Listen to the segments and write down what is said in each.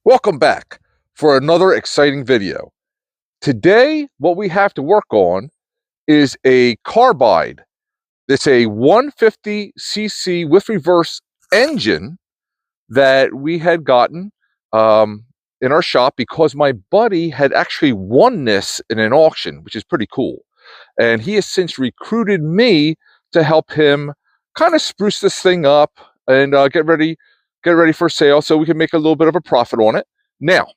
Welcome back for another exciting video. Today, what we have to work on is a Carbide. It's a 150cc with reverse engine that we had gotten in our shop because my buddy had actually won this in an auction, which is pretty cool. And he has since recruited me to help him kind of spruce this thing up and get ready for sale so we can make a little bit of a profit on it. Now,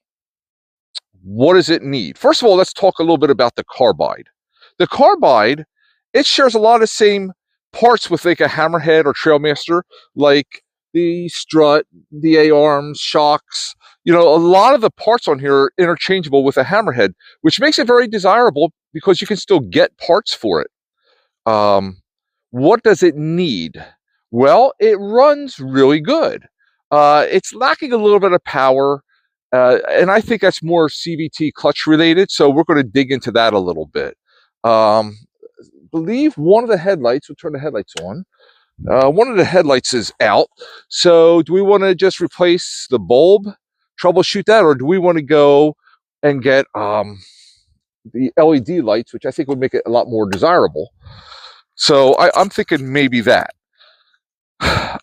what does it need? First of all, let's talk a little bit about the Carbide. The Carbide, it shares a lot of the same parts with like a Hammerhead or Trailmaster, like the strut, the A-arms, shocks. You know, a lot of the parts on here are interchangeable with a Hammerhead, which makes it very desirable because you can still get parts for it. What does it need? Well, it runs really good. It's lacking a little bit of power. And I think that's more CVT clutch related, so we're going to dig into that a little bit. Believe one of the headlights, we'll turn the headlights on. One of the headlights is out. So do we want to just replace the bulb, troubleshoot that, or do we want to go and get the LED lights, which I think would make it a lot more desirable? So I'm thinking maybe that.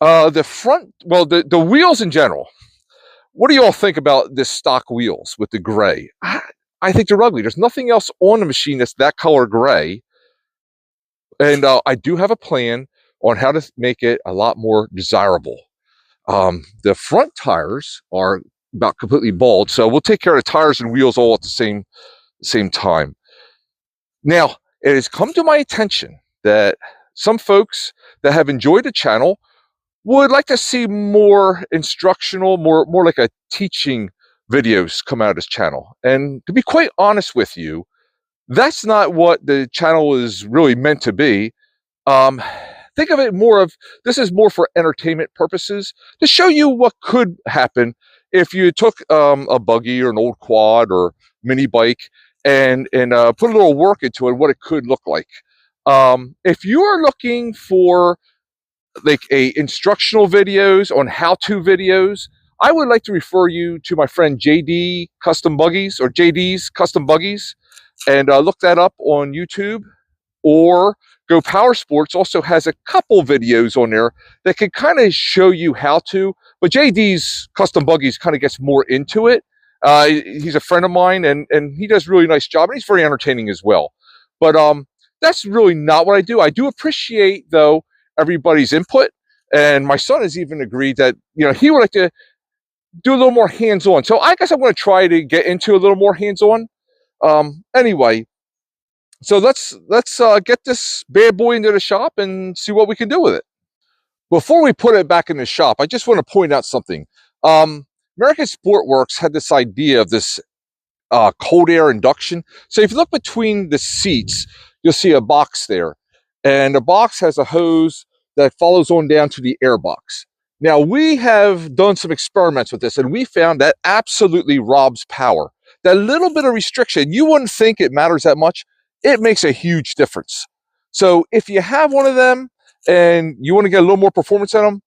The front, well, the wheels in general. What do you all think about this stock wheels with the gray? I think they're ugly. There's nothing else on the machine that's that color gray. And I do have a plan on how to make it a lot more desirable. The front tires are about completely bald, so we'll take care of the tires and wheels all at the same time. Now, it has come to my attention that some folks that have enjoyed the channel would like to see more instructional, more like a teaching videos come out of this channel. And to be quite honest with you, that's not what the channel is really meant to be. Think of it more of, this is more for entertainment purposes, to show you what could happen if you took a buggy or an old quad or mini bike and put a little work into it, what it could look like. If you are looking for like instructional videos on how-to videos, I would like to refer you to my friend JD Custom Buggies or JD's Custom Buggies, and look that up on YouTube. Or Go Power Sports also has a couple videos on there that can kind of show you how to, but JD's Custom Buggies kind of gets more into it. He's a friend of mine, and he does a really nice job, and he's very entertaining as well. But that's really not what I do. I do appreciate, though, everybody's input, and my son has even agreed that, you know, he would like to do a little more hands-on. So I guess I'm going to try to get into a little more hands-on. Anyway, so let's get this bad boy into the shop and see what we can do with it. Before we put it back in the shop, I just want to point out something. American Sport Works had this idea of this cold air induction. So if you look between the seats, you'll see a box there, and the box has a hose that follows on down to the air box. Now, we have done some experiments with this, and we found that absolutely robs power. That little bit of restriction, you wouldn't think it matters that much. It makes a huge difference. So if you have one of them and you want to get a little more performance out of them,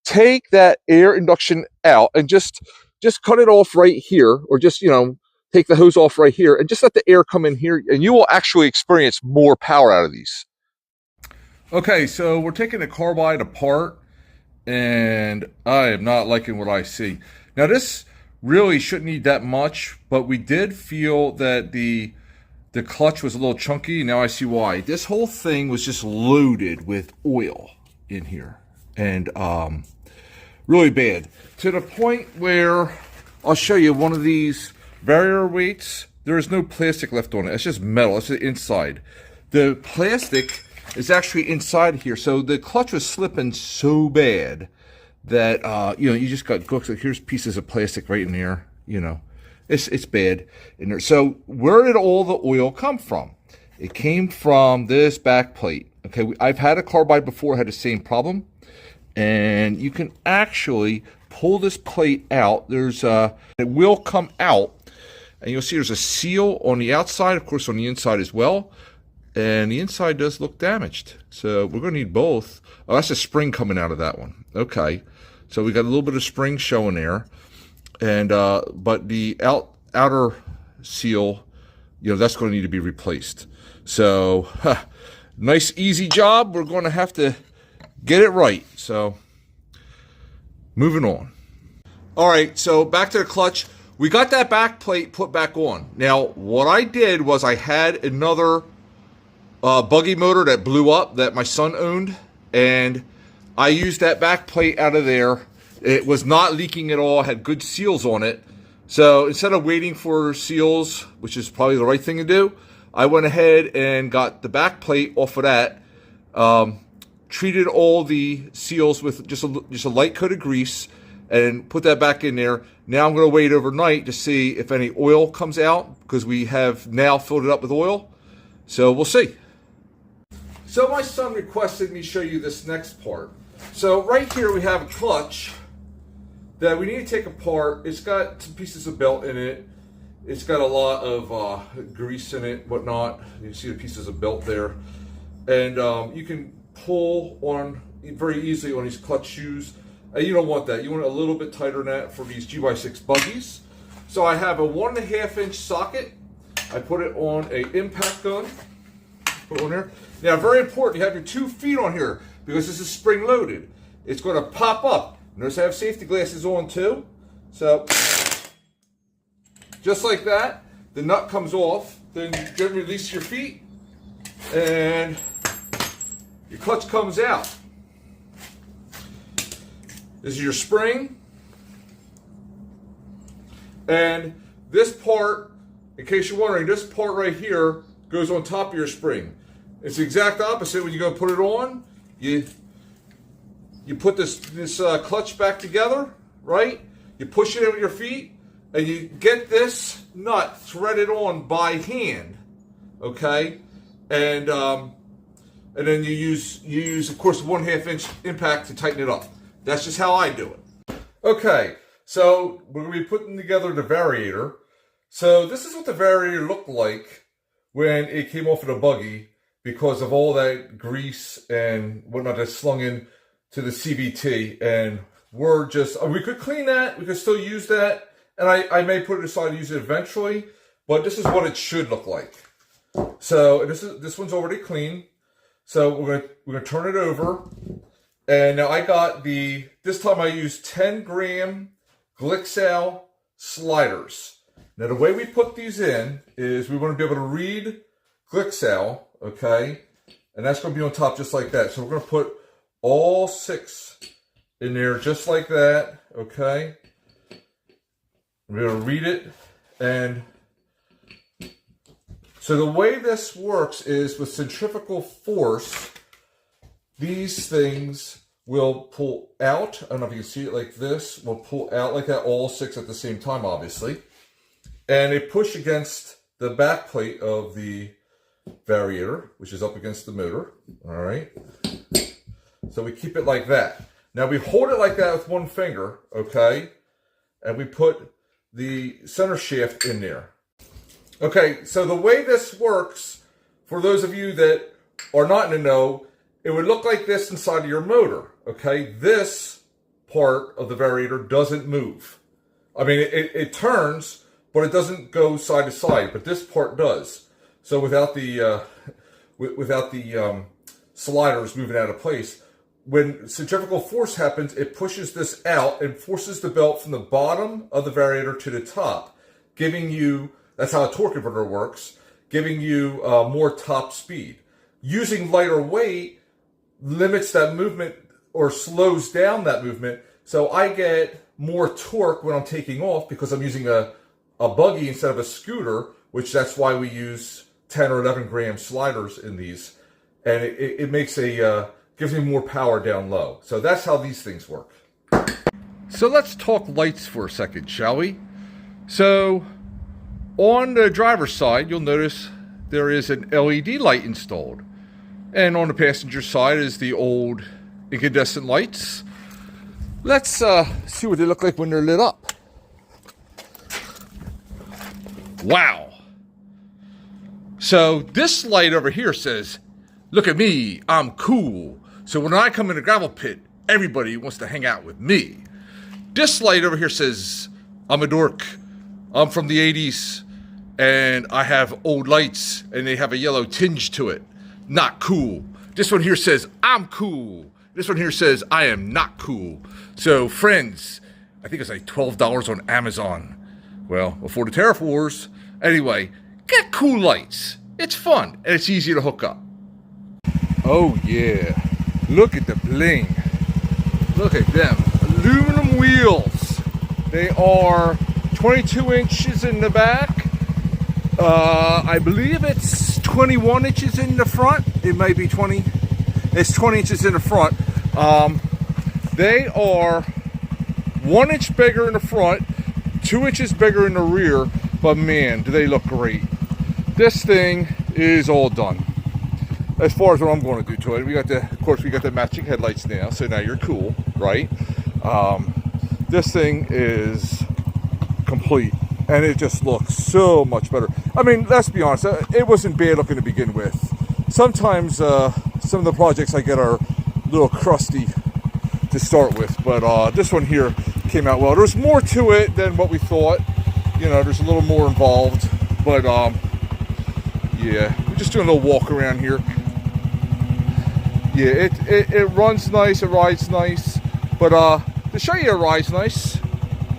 take that air induction out and just cut it off right here, or just, you know, take the hose off right here and just let the air come in here, and you will actually experience more power out of these. Okay, so we're taking the Carbide apart, and I am not liking what I see. Now, this really shouldn't need that much, but we did feel that the clutch was a little chunky. Now I see why. This whole thing was just loaded with oil in here, and really bad, to the point where I'll show you one of these Variator weights. There is no plastic left on it. It's just metal. It's the inside. The plastic is actually inside here. So the clutch was slipping so bad that, you know, you just got gooks. Like, here's pieces of plastic right in there, you know. It's bad in there. So where did all the oil come from? It came from this back plate. Okay, I've had a Carbide before, had the same problem. And you can actually pull this plate out. There's it will come out, and you'll see there's a seal on the outside, of course on the inside as well. And the inside does look damaged. So we're going to need both. Oh, that's a spring coming out of that one. Okay. So we got a little bit of spring showing there. And but the outer seal, that's going to need to be replaced. So nice easy job. We're going to have to get it right. So moving on. All right, so back to the clutch. We got that back plate put back on. Now what I did was I had another buggy motor that blew up that my son owned, and I used that back plate out of there. It was not leaking at all, had good seals on it. So instead of waiting for seals, which is probably the right thing to do, I went ahead and got the back plate off of that, treated all the seals with just a light coat of grease, and put that back in there. Now I'm going to wait overnight to see if any oil comes out, because we have now filled it up with oil. So we'll see. So my son requested me show you this next part. So right here we have a clutch that we need to take apart. It's got some pieces of belt in it. It's got a lot of grease in it, whatnot. You can see the pieces of belt there. And you can pull on very easily on these clutch shoes. You don't want that. You want it a little bit tighter than that for these GY6 buggies. So I have a 1.5 inch socket. I put it on a impact gun. Put it on there. Now, very important, you have your 2 feet on here because this is spring loaded. It's going to pop up. Notice I have safety glasses on too. So, just like that, the nut comes off. Then you gently release your feet, and your clutch comes out. This is your spring. And this part, in case you're wondering, this part right here goes on top of your spring. It's the exact opposite. When you go put it on, you put this clutch back together, right? You push it in with your feet, and you get this nut threaded on by hand, okay? And then you use of course 1.5 inch impact to tighten it up. That's just how I do it. Okay, so we're going to be putting together the Variator. So this is what the Variator looked like when it came off of the buggy, because of all that grease and whatnot that slung in to the CVT. And we could clean that, we could still use that, and I may put it aside and use it eventually, but this is what it should look like. So this one's already clean. So we're gonna turn it over. And now I got this time I used 10 gram Resale sliders. Now the way we put these in is we want to be able to read Resale, okay? And that's going to be on top just like that. So we're going to put all 6 in there just like that, okay? We're going to read it. And so the way this works is with centrifugal force, these things will pull out. I don't know if you can see it like this. Will pull out like that, all 6 at the same time, obviously. And they push against the back plate of the Variator, which is up against the motor. All right. So we keep it like that. Now we hold it like that with 1 finger, okay? And we put the center shaft in there. Okay, so the way this works, for those of you that are not in the know, it would look like this inside of your motor, okay? This part of the Variator doesn't move. I mean, it turns, but it doesn't go side to side, but this part does. So without the sliders moving out of place, when centrifugal force happens, it pushes this out and forces the belt from the bottom of the Variator to the top, giving you, that's how a torque converter works, giving you more top speed. Using lighter weight limits that movement or slows down that movement, so I get more torque when I'm taking off because I'm using a buggy instead of a scooter, which that's why we use 10 or 11 gram sliders in these, and it makes gives me more power down low. So that's how these things work. So let's talk lights for a second, shall we? So on the driver's side, you'll notice there is an LED light installed, and on the passenger side is the old incandescent lights. Let's see what they look like when they're lit up. Wow. So this light over here says, "Look at me, I'm cool." So when I come in the gravel pit, everybody wants to hang out with me. This light over here says, I'm a dork. I'm from the 80s, and I have old lights, and they have a yellow tinge to it. Not cool. This one here says, I'm cool. This one here says, I am not cool. So, friends, I think it's like $12 on Amazon. Well, before the tariff wars. Anyway, get cool lights. It's fun, and it's easy to hook up. Oh, yeah. Look at the bling. Look at them. Aluminum wheels. They are 22 inches in the back. I believe it's 21 inches in the front. It may be 20. It's 20 inches in the front. They are 1 inch bigger in the front, 2 inches bigger in the rear, but man, do they look great. This thing is all done. As far as what I'm going to do to it, of course, we got the matching headlights now, so now you're cool, right? This thing is complete, and it just looks so much better. I mean, let's be honest, it wasn't bad looking to begin with. Sometimes some of the projects I get are a little crusty to start with, but this one here came out well. There's more to it than what we thought. You know, there's a little more involved, but yeah, we're just doing a little walk around here. Yeah, it runs nice, it rides nice, but to show you it rides nice,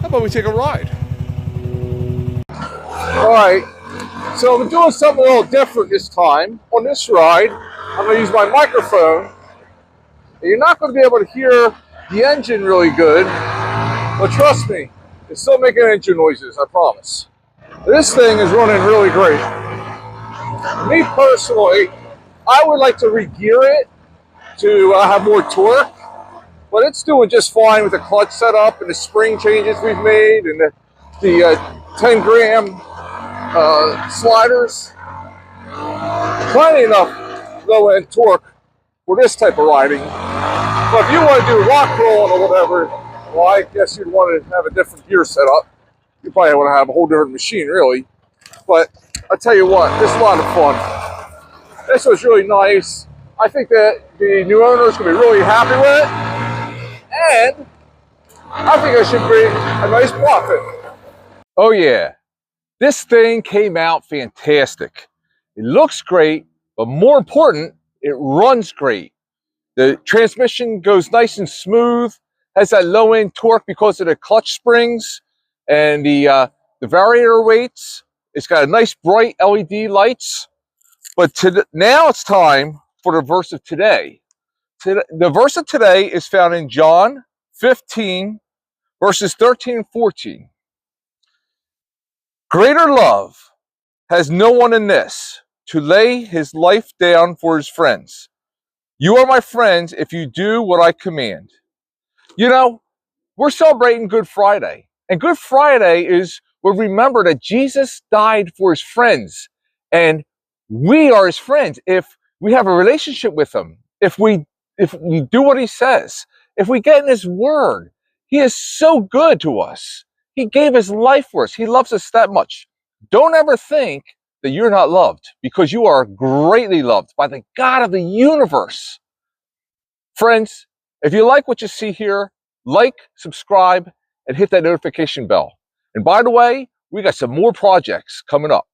how about we take a ride? Alright, so I'm doing something a little different this time. On this ride, I'm going to use my microphone. You're not going to be able to hear the engine really good, but trust me, it's still making engine noises, I promise. This thing is running really great. Me personally, I would like to re-gear it to have more torque, but it's doing just fine with the clutch setup and the spring changes we've made and the 10 gram sliders. Plenty enough low end torque for this type of riding. But if you want to do rock rolling or whatever, well, I guess you'd want to have a different gear setup. You probably want to have a whole different machine, really. But I'll tell you what, this is a lot of fun. This was really nice. I think that the new owner is going to be really happy with it. And I think I should bring a nice profit. Oh yeah, this thing came out fantastic. It looks great, but more important, it runs great. The transmission goes nice and smooth, has that low end torque because of the clutch springs and the Variator weights. It's got a nice bright LED lights. But now it's time for the verse of today. The verse of today is found in John 15, verses 13 and 14. Greater love has no one in this, to lay his life down for his friends. You are my friends if you do what I command. You know, we're celebrating Good Friday. And Good Friday is we remember that Jesus died for his friends. And we are his friends if we have a relationship with him, if we do what he says, if we get in his word. He is so good to us. He gave his life for us. He loves us that much. Don't ever think that you're not loved, because you are greatly loved by the God of the universe. Friends, if you like what you see here, like, subscribe, and hit that notification bell. And by the way, we got some more projects coming up.